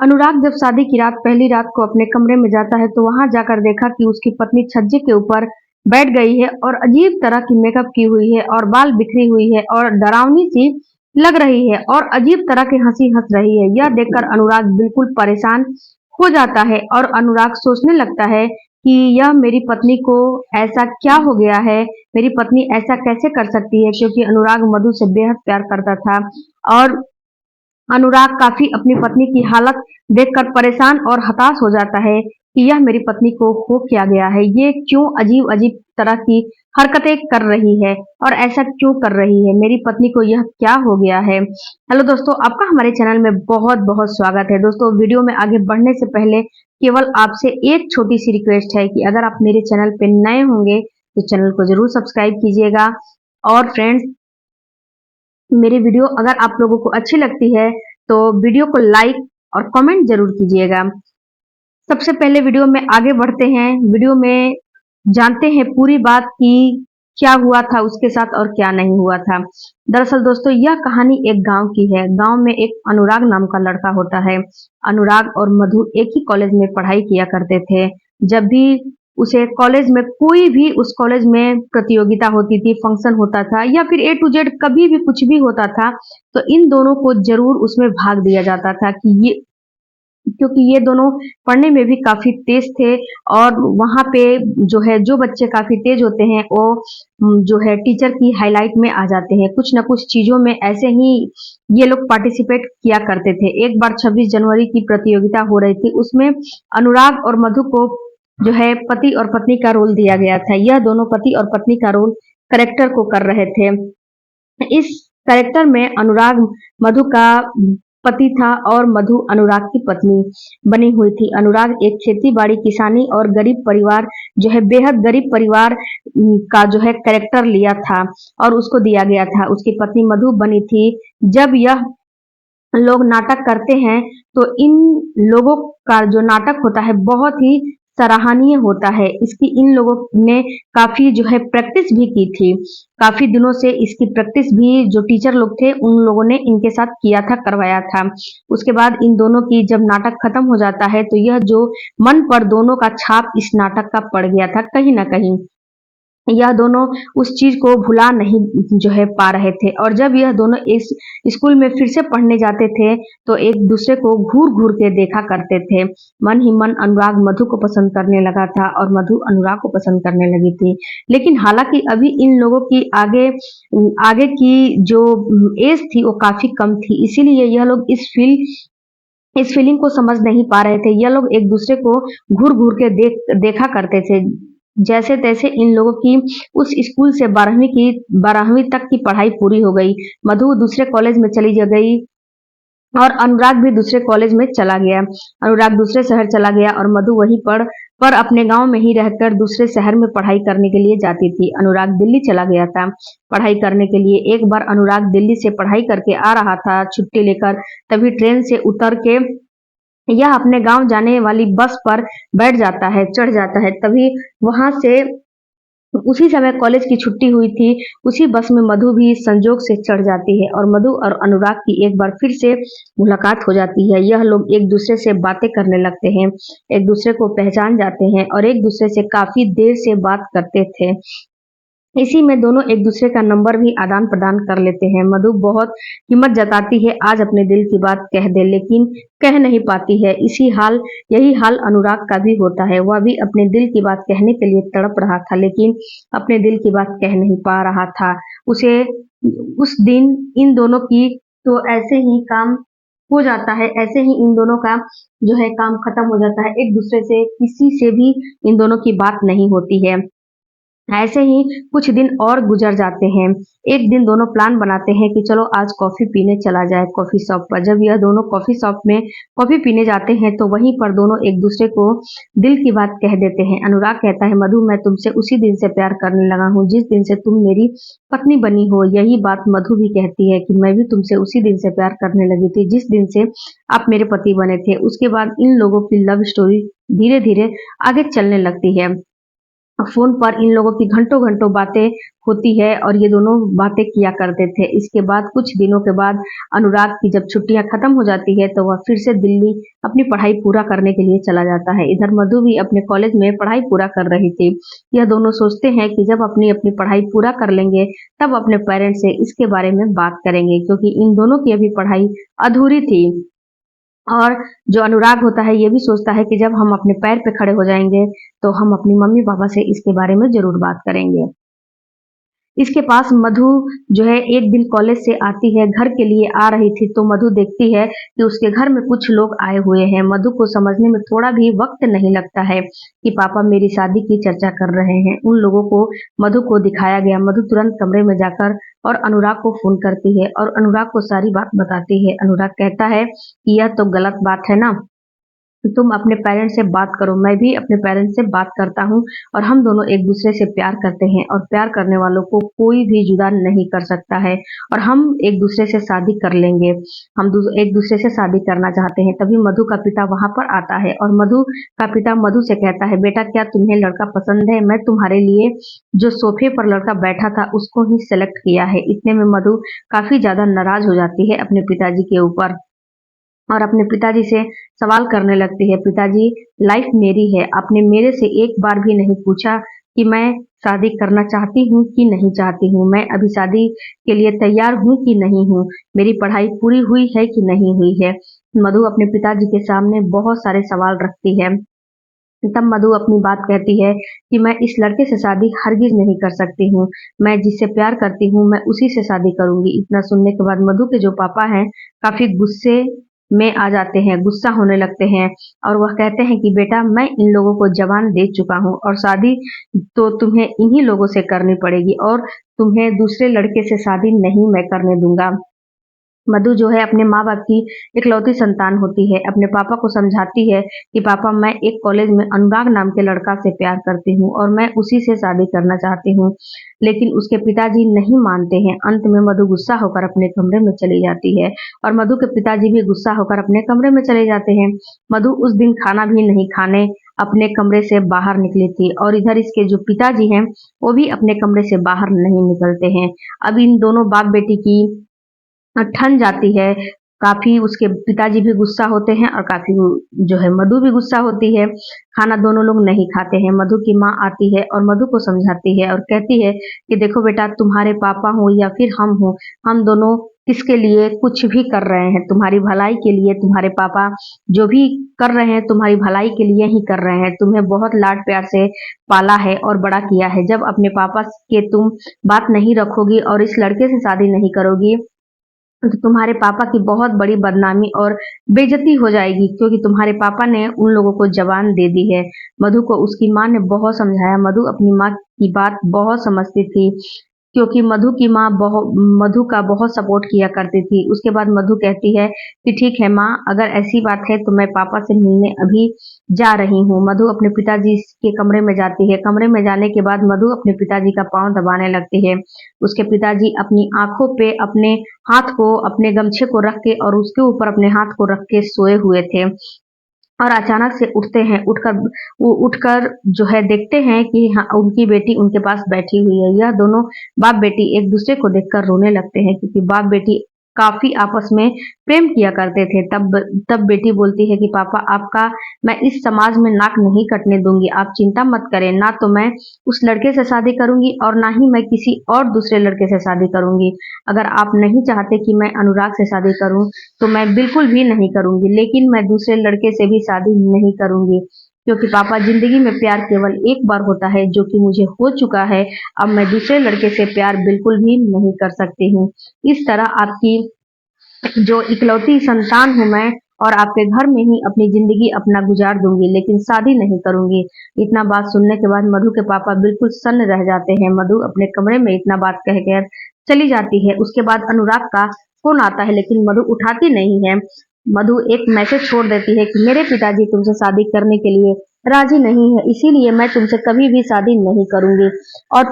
अनुराग जब शादी की रात पहली रात को अपने कमरे में जाता है तो वहां जाकर देखा कि उसकी पत्नी छज्जे के ऊपर बैठ गई है और अजीब तरह की मेकअप की हुई है और बाल बिखरी हुई है और डरावनी सी लग रही है और अजीब तरह की हंसी हंस रही है। यह देखकर अनुराग बिल्कुल परेशान हो जाता है और अनुराग सोचने लगता है कि यह मेरी पत्नी को ऐसा क्या हो गया है, मेरी पत्नी ऐसा कैसे कर सकती है, क्योंकि अनुराग मधु से बेहद प्यार करता था। और अनुराग काफी अपनी पत्नी की हालत देखकर परेशान और हताश हो जाता है कि यह मेरी पत्नी को हो क्या गया है, ये क्यों अजीब अजीब तरह की हरकतें कर रही है और ऐसा क्यों कर रही है, मेरी पत्नी को यह क्या हो गया है। हेलो दोस्तों, आपका हमारे चैनल में बहुत बहुत स्वागत है। दोस्तों, वीडियो में आगे बढ़ने से पहले केवल आपसे एक छोटी सी रिक्वेस्ट है कि अगर आप मेरे चैनल पे नए होंगे तो चैनल को जरूर सब्सक्राइब कीजिएगा। और फ्रेंड्स, मेरी वीडियो अगर आप लोगों को अच्छी लगती है तो वीडियो को लाइक और कमेंट जरूर कीजिएगा। सबसे पहले वीडियो में आगे बढ़ते हैं। वीडियो में जानते हैं पूरी बात कि क्या हुआ था उसके साथ और क्या नहीं हुआ था। दरअसल दोस्तों, यह कहानी एक गांव की है। गांव में एक अनुराग नाम का लड़का होता है। अनुराग और मधु एक ही कॉलेज में पढ़ाई किया करते थे। जब भी उसे कॉलेज में कोई भी उस कॉलेज में प्रतियोगिता होती थी, फंक्शन होता था या फिर ए टू जेड कभी भी कुछ भी होता था, तो इन दोनों को जरूर उसमें भाग दिया जाता था कि ये, क्योंकि ये दोनों पढ़ने में भी काफी तेज थे। और वहां पे जो है, जो बच्चे काफी तेज होते हैं वो जो है टीचर की हाईलाइट में आ जाते हैं। कुछ ना कुछ चीजों में ऐसे ही ये लोग पार्टिसिपेट किया करते थे। एक बार 26 जनवरी की प्रतियोगिता हो रही थी, उसमें अनुराग और मधु को जो है पति और पत्नी का रोल दिया गया था। यह दोनों पति और पत्नी का रोल करेक्टर को कर रहे थे। इस कैरेक्टर में अनुराग मधु का पति था और मधु अनुराग की पत्नी बनी हुई थी। अनुराग एक खेती बाड़ी किसानी और गरीब परिवार, जो है बेहद गरीब परिवार का जो है कैरेक्टर लिया था और उसको दिया गया था। उसकी पत्नी मधु बनी थी। जब यह लोग नाटक करते हैं तो इन लोगों का जो नाटक होता है बहुत ही सराहनीय होता है। इसकी इन लोगों ने काफी जो है प्रैक्टिस भी की थी। काफी दिनों से इसकी प्रैक्टिस भी जो टीचर लोग थे उन लोगों ने इनके साथ किया था, करवाया था। उसके बाद इन दोनों की जब नाटक खत्म हो जाता है तो यह जो मन पर दोनों का छाप इस नाटक का पड़ गया था कहीं ना कहीं। यह दोनों उस चीज को भुला नहीं जो है पा रहे थे। और जब यह दोनों इस स्कूल में फिर से पढ़ने जाते थे तो एक दूसरे को घूर घूर के देखा करते थे। मन ही मन अनुराग मधु को पसंद करने लगा था और मधु अनुराग को पसंद करने लगी थी। लेकिन हालांकि अभी इन लोगों की आगे आगे की जो एज थी वो काफी कम थी, इसीलिए यह लोग इस फीलिंग को समझ नहीं पा रहे थे। यह लोग एक दूसरे को घूर घूर के देखा करते थे। जैसे तैसे इन लोगों की उस स्कूल से 12वीं तक की पढ़ाई पूरी हो गई। मधु दूसरे कॉलेज में चली गई और अनुराग भी दूसरे कॉलेज में चला गया। अनुराग दूसरे शहर चला गया और मधु वहीं पर अपने गांव में ही रहकर दूसरे शहर में पढ़ाई करने के लिए जाती थी। अनुराग दिल्ली चला गया था पढ़ाई करने के लिए। एक बार अनुराग दिल्ली से पढ़ाई करके आ रहा था छुट्टी लेकर, तभी ट्रेन से उतर के यह अपने गांव जाने वाली बस पर बैठ जाता है, चढ़ जाता है। तभी वहां से उसी समय कॉलेज की छुट्टी हुई थी। उसी बस में मधु भी संजोग से चढ़ जाती है और मधु और अनुराग की एक बार फिर से मुलाकात हो जाती है। यह लोग एक दूसरे से बातें करने लगते हैं, एक दूसरे को पहचान जाते हैं और एक दूसरे से काफी देर से बात करते थे। इसी में दोनों एक दूसरे का नंबर भी आदान प्रदान कर लेते हैं। मधु बहुत हिम्मत जताती है आज अपने दिल की बात कह दे, लेकिन कह नहीं पाती है। यही हाल अनुराग का भी होता है। वह भी अपने दिल की बात कहने के लिए तड़प रहा था, लेकिन अपने दिल की बात कह नहीं पा रहा था। उसे उस दिन इन दोनों की तो ऐसे ही काम हो जाता है, ऐसे ही इन दोनों का जो है काम खत्म हो जाता है। एक दूसरे से किसी से भी इन दोनों की बात नहीं होती है। ऐसे ही कुछ दिन और गुजर जाते हैं। एक दिन दोनों प्लान बनाते हैं कि चलो आज कॉफी पीने चला जाए कॉफी शॉप पर। जब यह दोनों कॉफी शॉप में कॉफी पीने जाते हैं तो वहीं पर दोनों एक दूसरे को दिल की बात कह देते हैं। अनुराग कहता है, मधु मैं तुमसे उसी दिन से प्यार करने लगा हूँ जिस दिन से तुम मेरी पत्नी बनी हो। यही बात मधु भी कहती है कि मैं भी तुमसे उसी दिन से प्यार करने लगी थी जिस दिन से आप मेरे पति बने थे। उसके बाद इन लोगों की लव स्टोरी धीरे धीरे आगे चलने लगती है। फ़ोन पर इन लोगों की घंटों-घंटों बातें होती है और ये दोनों बातें किया करते थे। इसके बाद कुछ दिनों के बाद अनुराग की जब छुट्टियाँ खत्म हो जाती है तो वह फिर से दिल्ली अपनी पढ़ाई पूरा करने के लिए चला जाता है। इधर मधु भी अपने कॉलेज में पढ़ाई पूरा कर रही थी। यह दोनों सोचते हैं कि जब अपनी-अपनी पढ़ाई पूरा कर लेंगे तब अपने पेरेंट्स से इसके बारे में बात करेंगे, क्योंकि इन दोनों की अभी पढ़ाई अधूरी थी। और जो अनुराग होता है ये भी सोचता है कि जब हम अपने पैर पे खड़े हो जाएँगे, तो हम अपनी मम्मी-पापा से इसके बारे में ज़रूर बात करेंगे। इसके पास मधु जो है एक दिन कॉलेज से आती है, घर के लिए आ रही थी तो मधु देखती है कि उसके घर में कुछ लोग आए हुए हैं। मधु को समझने में थोड़ा भी वक़्त नहीं लगता है कि पापा मेरी शादी की चर्चा कर रहे हैं। उन लोगों को मधु को दिखाया गया। मधु तुरंत कमरे में जाकर और अनुराग को फ़ोन करती है और अनुराग को सारी बात बताती है। अनुराग कहता है कि यह तो गलत बात है ना, तुम अपने पेरेंट्स से बात करो, मैं भी अपने पेरेंट्स से बात करता हूँ और हम दोनों एक दूसरे से प्यार करते हैं और प्यार करने वालों को कोई भी जुदा नहीं कर सकता है और हम एक दूसरे से शादी कर लेंगे। एक दूसरे से शादी करना चाहते हैं। तभी मधु का पिता वहां पर आता है और मधु का पिता मधु से कहता है, बेटा क्या तुम्हें लड़का पसंद है? मैं तुम्हारे लिए जो सोफे पर लड़का बैठा था उसको ही सेलेक्ट किया है। इतने में मधु काफी ज्यादा नाराज हो जाती है अपने पिताजी के ऊपर और अपने पिताजी से सवाल करने लगती है, पिताजी लाइफ मेरी है, आपने मेरे से एक बार भी नहीं पूछा कि मैं शादी करना चाहती हूँ कि नहीं चाहती हूँ, मैं अभी शादी के लिए तैयार हूँ कि नहीं हूँ, मेरी पढ़ाई पूरी हुई है कि नहीं हुई है। मधु अपने पिताजी के सामने बहुत सारे सवाल रखती है। तब मधु अपनी बात कहती है कि मैं इस लड़के से शादी हरगिज नहीं कर सकती हूँ, मैं जिससे प्यार करती हूँ मैं उसी से शादी करूंगी। इतना सुनने के बाद मधु के जो पापा हैं काफी गुस्से में आ जाते हैं, गुस्सा होने लगते हैं और वह कहते हैं कि बेटा मैं इन लोगों को जवान दे चुका हूँ और शादी तो तुम्हें इन्हीं लोगों से करनी पड़ेगी और तुम्हें दूसरे लड़के से शादी नहीं मैं करने दूंगा। मधु जो है अपने माँ-बाप की इकलौती संतान होती है, अपने पापा को समझाती है कि पापा मैं एक कॉलेज में अनुराग नाम के लड़का से प्यार करती हूँ और मैं उसी से शादी करना चाहती हूँ। लेकिन उसके पिताजी नहीं मानते हैं। अंत में मधु गुस्सा होकर अपने कमरे में चली जाती है और मधु के पिताजी भी गुस्सा होकर अपने कमरे में चले जाते हैं। मधु उस दिन खाना भी नहीं खाने अपने कमरे से बाहर निकली थी और इधर इसके जो पिताजी हैं, वो भी अपने कमरे से बाहर नहीं निकलते हैं। अब इन दोनों बाप-बेटी की ठन जाती है। काफ़ी उसके पिताजी भी गुस्सा होते हैं और काफ़ी वो जो है मधु भी गुस्सा होती है। खाना दोनों लोग नहीं खाते हैं। मधु की माँ आती है और मधु को समझाती है और कहती है कि देखो बेटा तुम्हारे पापा हों या फिर हम हों, हम दोनों किसके लिए कुछ भी कर रहे हैं। तुम्हारी भलाई के लिए तुम्हारे पापा जो भी कर रहे हैं तुम्हारी भलाई के लिए ही कर रहे हैं। तुम्हें बहुत लाड प्यार से पाला है और बड़ा किया है। जब अपने पापा के तुम बात नहीं रखोगी और इस लड़के से शादी नहीं करोगी तो तुम्हारे पापा की बहुत बड़ी बदनामी और बेइज्जती हो जाएगी, क्योंकि तुम्हारे पापा ने उन लोगों को जबान दे दी है। मधु को उसकी माँ ने बहुत समझाया। मधु अपनी माँ की बात बहुत समझती थी, क्योंकि मधु की माँ मधु का बहुत सपोर्ट किया करती थी। उसके बाद मधु कहती है कि ठीक है माँ, अगर ऐसी बात है तो मैं पापा से मिलने अभी जा रही हूँ। मधु अपने पिताजी के कमरे में जाती है। कमरे में जाने के बाद मधु अपने पिताजी का पाँव दबाने लगती है। उसके पिताजी अपनी आंखों पे अपने हाथ को, अपने गमछे को रख के और उसके ऊपर अपने हाथ को रख के सोए हुए थे और अचानक से उठते हैं। उठकर जो है देखते हैं कि हाँ, उनकी बेटी उनके पास बैठी हुई है। यह दोनों बाप बेटी एक दूसरे को देखकर रोने लगते हैं, क्योंकि बाप बेटी काफी आपस में प्रेम किया करते थे। तब बेटी बोलती है कि पापा आपका मैं इस समाज में नाक नहीं कटने दूंगी, आप चिंता मत करें। ना तो मैं उस लड़के से शादी करूंगी और ना ही मैं किसी और दूसरे लड़के से शादी करूंगी। अगर आप नहीं चाहते कि मैं अनुराग से शादी करूं तो मैं बिल्कुल भी नहीं करूंगी, लेकिन मैं दूसरे लड़के से भी शादी नहीं करूंगी, क्योंकि पापा जिंदगी में प्यार केवल एक बार होता है, जो कि मुझे हो चुका है। अब मैं दूसरे लड़के से प्यार बिल्कुल भी नहीं कर सकती हूँ। इस तरह आपकी जो इकलौती संतान हूँ मैं और आपके घर में ही अपनी जिंदगी अपना गुजार दूंगी, लेकिन शादी नहीं करूंगी। इतना बात सुनने के बाद मधु के पापा बिल्कुल सन्न रह जाते हैं। मधु अपने कमरे में इतना बात कहकर चली जाती है। उसके बाद अनुराग का फोन आता है, लेकिन मधु उठाती नहीं है। मधु एक मैसेज छोड़ देती है कि मेरे पिताजी तुमसे शादी करने के लिए राजी नहीं है, इसीलिए मैं तुमसे कभी भी शादी नहीं करूंगी और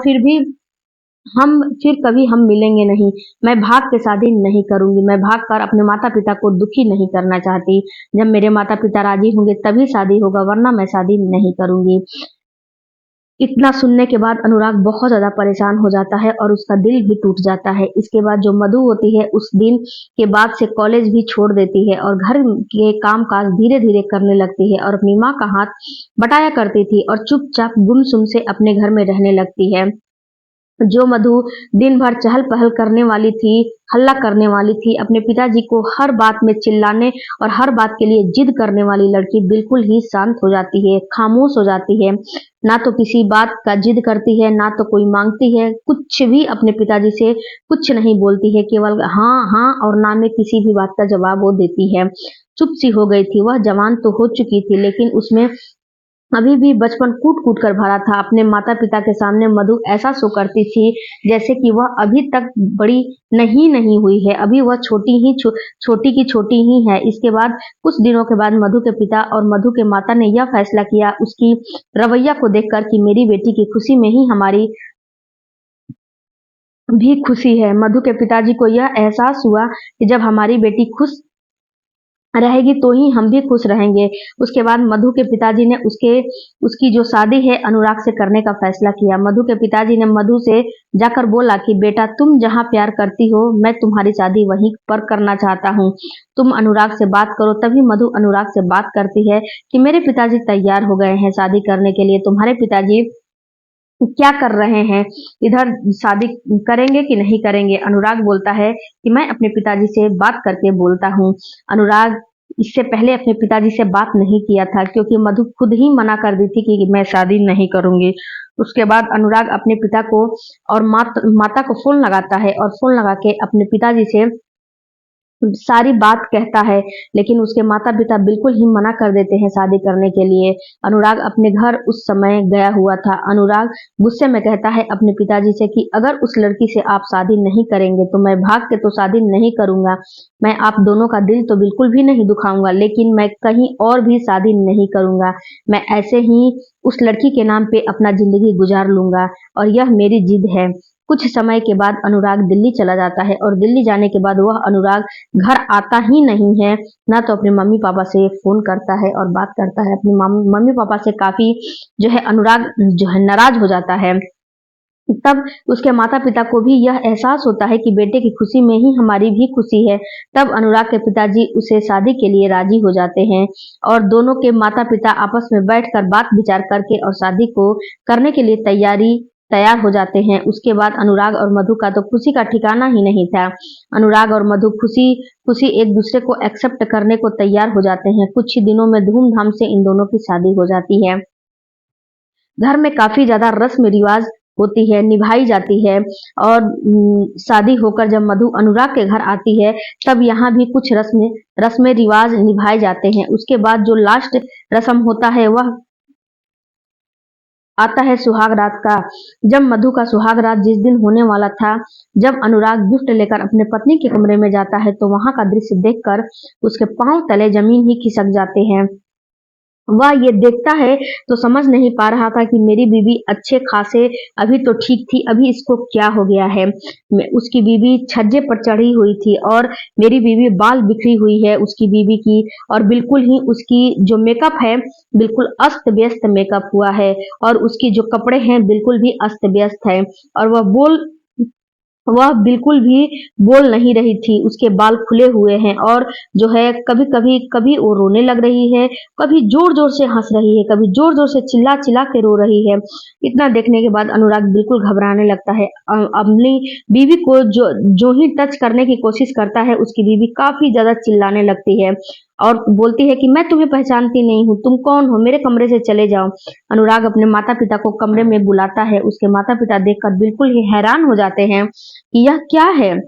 फिर कभी हम मिलेंगे नहीं। मैं भाग के शादी नहीं करूंगी, मैं भाग कर अपने माता पिता को दुखी नहीं करना चाहती। जब मेरे माता पिता राजी होंगे तभी शादी होगा, वरना मैं शादी नहीं करूंगी। इतना सुनने के बाद अनुराग बहुत ज़्यादा परेशान हो जाता है और उसका दिल भी टूट जाता है। इसके बाद जो मधु होती है उस दिन के बाद से कॉलेज भी छोड़ देती है और घर के काम-काज धीरे-धीरे करने लगती है और अपनी माँ का हाथ बटाया करती थी और चुपचाप गुमसुम से अपने घर में रहने लगती है। जो मधु दिन भर चहल-पहल करने वाली थी, हल्ला करने वाली थी, अपने पिताजी को हर बात में चिल्लाने और हर बात के लिए जिद करने वाली लड़की बिल्कुल ही शांत हो जाती है, खामोश हो जाती है। ना तो किसी बात का जिद करती है, ना तो कोई माँगती है, कुछ भी अपने पिताजी से कुछ नहीं बोलती है, केवल हाँ, हाँ और ना में किसी भी बात का जवाब वो देती है। चुप सी हो गई थी, वह जवान तो हो चुकी थी लेकिन उसमें अभी भी बचपन कूट-कूट कर भरा था। अपने माता-पिता के सामने मधु ऐसा शो करती थी जैसे कि वह अभी तक बड़ी नहीं हुई है। अभी वह छोटी की छोटी ही है। इसके बाद कुछ दिनों के बाद मधु के पिता और मधु के माता ने यह फैसला किया उसकी रवैया को देखकर कि मेरी बेटी की खुशी में ही हमारी भी खुशी है। मधु के पिताजी को यह एहसास हुआ कि जब हमारी बेटी खुश रहेगी तो ही हम भी खुश रहेंगे। उसके बाद मधु के पिताजी ने उसकी जो शादी है अनुराग से करने का फैसला किया। मधु के पिताजी ने मधु से जाकर बोला कि बेटा तुम जहाँ प्यार करती हो मैं तुम्हारी शादी वहीं पर करना चाहता हूँ। तुम अनुराग से बात करो। तभी मधु अनुराग से बात करती है कि मेरे पिताजी तैयार हो गए हैं शादी करने के लिए। तुम्हारे पिताजी क्या कर रहे हैं? इधर शादी करेंगे कि नहीं करेंगे? अनुराग बोलता है कि मैं अपने पिताजी से बात करके बोलता हूँ। अनुराग इससे पहले अपने पिताजी से बात नहीं किया था क्योंकि मधु खुद ही मना कर दी थी कि मैं शादी नहीं करूँगी। उसके बाद अनुराग अपने पिता को और माता को फ़ोन लगाता है और फ़ोन लगा के अपने पिताजी से सारी बात कहता है, लेकिन उसके माता-पिता बिल्कुल ही मना कर देते हैं शादी करने के लिए। अनुराग अपने घर उस समय गया हुआ था। अनुराग गुस्से में कहता है अपने पिताजी से कि अगर उस लड़की से आप शादी नहीं करेंगे तो मैं भाग के तो शादी नहीं करूँगा। मैं आप दोनों का दिल तो बिल्कुल भी नहीं दुखाऊँगा, लेकिन मैं कहीं और भी शादी नहीं करूँगा। मैं ऐसे ही उस लड़की के नाम पे अपना ज़िंदगी गुज़ार लूँगा और यह मेरी ज़िद है। कुछ समय के बाद अनुराग दिल्ली चला जाता है और दिल्ली जाने के बाद वह अनुराग घर आता ही नहीं है, ना तो अपने मम्मी-पापा से फ़ोन करता है और बात करता है। अपने मम्मी-पापा से काफ़ी जो है अनुराग जो है नाराज़ हो जाता है। तब उसके माता-पिता को भी यह एहसास होता है कि बेटे की खुशी में ही हमारी भी खुशी है। तब अनुराग के पिताजी उसे शादी के लिए राज़ी हो जाते हैं और दोनों के माता-पिता आपस में बैठकर बात-विचार करके और शादी को करने के लिए तैयार हो जाते हैं। उसके बाद अनुराग और मधु का तो खुशी का ठिकाना ही नहीं था। अनुराग और मधु खुशी एक दूसरे को एक्सेप्ट करने को तैयार हो जाते हैं। कुछ ही दिनों में धूमधाम से इन दोनों की शादी हो जाती है। घर में काफ़ी ज़्यादा रस्म-रिवाज़ होती है, निभाई जाती है और शादी होकर जब मधु अनुराग के घर आती है, तब यहाँ भी कुछ रस्म-रिवाज़ निभाए जाते हैं। उसके बाद जो लास्ट रस्म होता है वह आता है सुहाग रात का। जब मधु का सुहाग रात जिस दिन होने वाला था, जब अनुराग गिफ्ट लेकर अपने पत्नी के कमरे में जाता है, तो वहाँ का दृश्य देखकर उसके पाँव तले ज़मीन ही खिसक जाते हैं। वह ये देखता है तो समझ नहीं पा रहा था कि मेरी बीवी अच्छे खासे अभी तो ठीक थी, अभी इसको क्या हो गया है। उसकी बीवी छज्जे पर चढ़ी हुई थी और मेरी बीवी बाल बिखरी हुई है उसकी बीवी की और बिल्कुल ही उसकी जो मेकअप है बिल्कुल अस्त-व्यस्त मेकअप हुआ है और उसकी जो कपड़े हैं बिल्कुल भी अस्त-व्यस्त हैं और वह बिल्कुल भी बोल नहीं रही थी, उसके बाल खुले हुए हैं और जो है कभी वो रोने लग रही है, कभी ज़ोर-ज़ोर से हँस रही है, कभी ज़ोर-ज़ोर से चिल्ला-चिल्ला के रो रही है। इतना देखने के बाद अनुराग बिल्कुल घबराने लगता है। अपनी बीवी को जो ही टच करने की कोशिश करता है, उसकी बीवी काफ़ी ज़्यादा चिल्लाने लगती है और बोलती है कि मैं तुम्हें पहचानती नहीं हूँ, तुम कौन हो? मेरे कमरे से चले जाओ। अनुराग अपने माता-पिता को कमरे में बुलाता है, उसके माता-पिता देखकर बिल्कुल ही हैरान हो जाते हैं कि यह क्या है?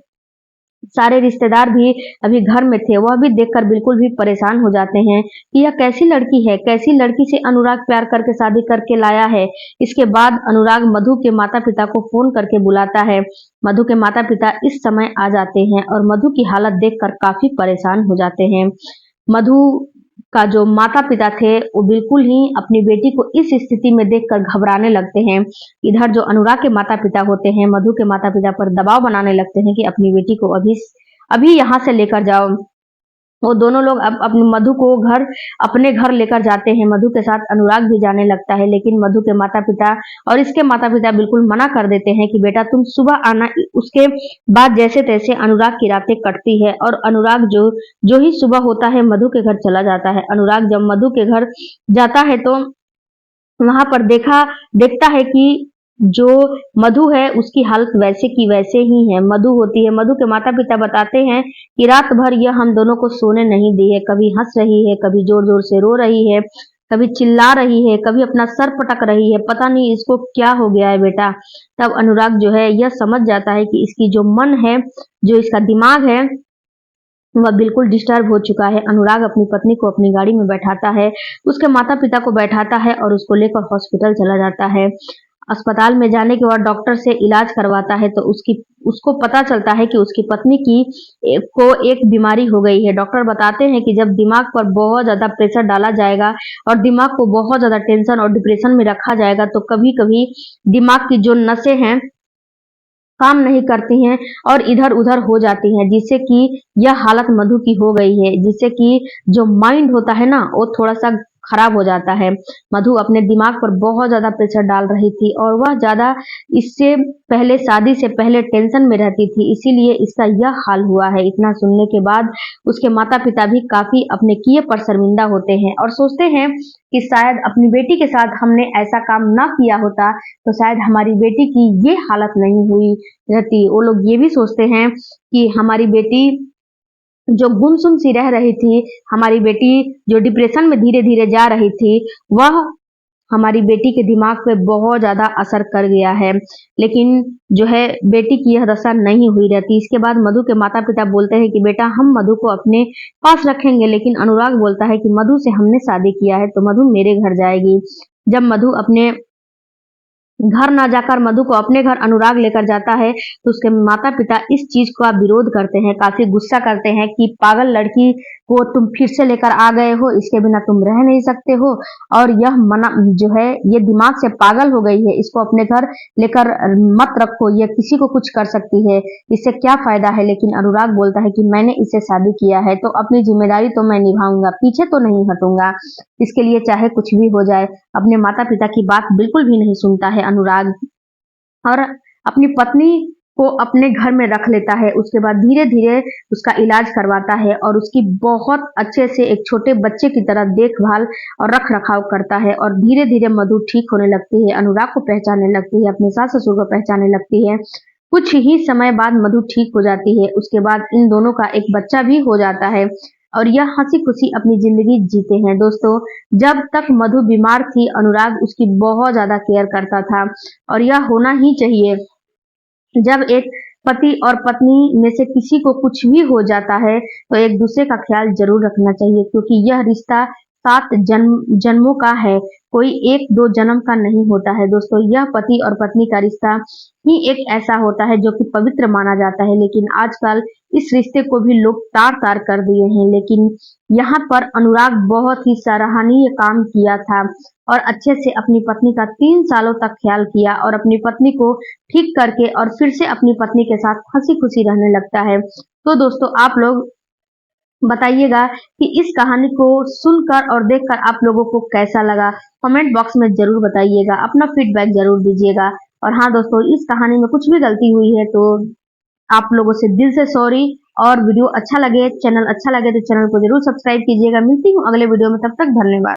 सारे रिश्तेदार भी अभी घर में थे, वह भी देखकर बिल्कुल भी परेशान हो जाते हैं कि यह कैसी लड़की है? कैसी लड़की से अनुराग प्यार करके शादी करके लाया है? इसके बाद अनुराग मधु के माता-पिता को फ़ोन करके बुलाता है। मधु के माता-पिता इस समय आ जाते हैं और मधु की हालत देखकर काफ़ी परेशान हो जाते हैं। मधु का जो माता-पिता थे, वो बिल्कुल ही अपनी बेटी को इस स्थिति में देखकर घबराने लगते हैं। इधर जो अनुराग के माता-पिता होते हैं, मधु के माता-पिता पर दबाव बनाने लगते हैं कि अपनी बेटी को अभी यहाँ से लेकर जाओ। वो दोनों लोग अब अपनी मधु को अपने घर लेकर जाते हैं। मधु के साथ अनुराग भी जाने लगता है, लेकिन मधु के माता पिता और इसके माता पिता बिल्कुल मना कर देते हैं कि बेटा तुम सुबह आना। उसके बाद जैसे तैसे अनुराग की रातें कटती है और अनुराग जो जो ही सुबह होता है मधु के घर चला जाता है। अनुराग जब मधु के घर जाता है तो वहां पर देखता है कि जो मधु है उसकी हालत वैसे की वैसे ही है। मधु होती है, मधु के माता पिता बताते हैं कि रात भर यह हम दोनों को सोने नहीं दी है, कभी हंस रही है, कभी जोर जोर से रो रही है, कभी चिल्ला रही है, कभी अपना सर पटक रही है, पता नहीं इसको क्या हो गया है बेटा। तब अनुराग जो है यह समझ जाता है कि इसकी जो मन है, जो इसका दिमाग है, वह बिल्कुल डिस्टर्ब हो चुका है। अनुराग अपनी पत्नी को अपनी गाड़ी में बैठाता है, उसके माता पिता को बैठाता है और उसको लेकर हॉस्पिटल चला जाता है। अस्पताल में जाने के बाद डॉक्टर से इलाज करवाता है तो उसको पता चलता है कि उसकी पत्नी को एक बीमारी हो गई है। डॉक्टर बताते हैं कि जब दिमाग पर बहुत ज्यादा प्रेशर डाला जाएगा और दिमाग को बहुत ज्यादा टेंशन और डिप्रेशन में रखा जाएगा तो कभी कभी दिमाग की जो नसें हैं काम नहीं करती हैं और इधर-उधर हो जाती हैं, जिससे कि यह हालत मधु की हो गई है, जिससे कि जो माइंड होता है ना वो थोड़ा-सा खराब हो जाता है। मधु अपने दिमाग पर बहुत ज़्यादा प्रेशर डाल रही थी और वह ज़्यादा इससे पहले शादी से पहले टेंशन में रहती थी, इसीलिए इसका यह हाल हुआ है। इतना सुनने के बाद उसके माता-पिता भी काफ़ी अपने किए पर शर्मिंदा होते हैं और सोचते हैं कि शायद अपनी बेटी के साथ हमने ऐसा काम ना किया होता तो शायद हमारी बेटी की ये हालत नहीं हुई रहती। वो लोग ये भी सोचते हैं कि हमारी बेटी जो गुमसुम सी रह रही थी, हमारी बेटी जो डिप्रेशन में धीरे-धीरे जा रही थी, वह हमारी बेटी के दिमाग पे बहुत ज़्यादा असर कर गया है। लेकिन जो है बेटी की यह दशा नहीं हुई रहती। इसके बाद मधु के माता-पिता बोलते हैं कि बेटा हम मधु को अपने पास रखेंगे, लेकिन अनुराग बोलता है कि मधु से हमने शादी किया है तो मधु मेरे घर जाएगी। जब मधु अपने घर ना जाकर मधु को अपने घर अनुराग लेकर जाता है तो उसके माता पिता इस चीज का विरोध करते हैं, काफी गुस्सा करते हैं कि पागल लड़की को तुम फिर से लेकर आ गए हो, इसके बिना तुम रह नहीं सकते हो और यह मना जो है ये दिमाग से पागल हो गई है, इसको अपने घर लेकर मत रखो, ये किसी को कुछ कर सकती है, इससे क्या फायदा है। लेकिन अनुराग बोलता है कि मैंने इससे शादी किया है तो अपनी जिम्मेदारी तो मैं निभाऊंगा, पीछे तो नहीं हटूंगा, इसके लिए चाहे कुछ भी हो जाए। अपने माता पिता की बात बिल्कुल भी नहीं सुनता है अनुराग और अपनी पत्नी को अपने घर में रख लेता है। उसके बाद धीरे धीरे उसका इलाज करवाता है और उसकी बहुत अच्छे से एक छोटे बच्चे की तरह देखभाल और रख रखाव करता है और धीरे धीरे मधु ठीक होने लगती है, अनुराग को पहचानने लगती है, अपने सास ससुर को पहचानने लगती है। कुछ ही समय बाद मधु ठीक हो जाती है। उसके बाद इन दोनों का एक बच्चा भी हो जाता है और यह हंसी खुशी अपनी जिंदगी जीते हैं। दोस्तों, जब तक मधु बीमार थी अनुराग उसकी बहुत ज्यादा केयर करता था और यह होना ही चाहिए। जब एक पति और पत्नी में से किसी को कुछ भी हो जाता है तो एक दूसरे का ख्याल जरूर रखना चाहिए, क्योंकि यह रिश्ता 7 जन्मों का है, कोई 1-2 जन्म का नहीं होता है। दोस्तों, यह पति और पत्नी का रिश्ता ही एक ऐसा होता है जो कि पवित्र माना जाता है, लेकिन आजकल इस रिश्ते को भी लोग तार-तार कर दिए हैं। लेकिन यहाँ पर अनुराग बहुत ही सराहनीय काम किया था और अच्छे से अपनी पत्नी का 3 सालों तक ख्याल किया और अपनी पत्नी को ठीक करके और फिर से अपनी पत्नी के साथ हंसी खुशी रहने लगता है। तो दोस्तों, आप लोग बताइएगा कि इस कहानी को सुनकर और देखकर आप लोगों को कैसा लगा। कमेंट बॉक्स में जरूर बताइएगा, अपना फीडबैक जरूर दीजिएगा। और हाँ दोस्तों, इस कहानी में कुछ भी गलती हुई है तो आप लोगों से दिल से सॉरी। और वीडियो अच्छा लगे, चैनल अच्छा लगे तो चैनल को जरूर सब्सक्राइब कीजिएगा। मिलती हूँ अगले वीडियो में, तब तक धन्यवाद।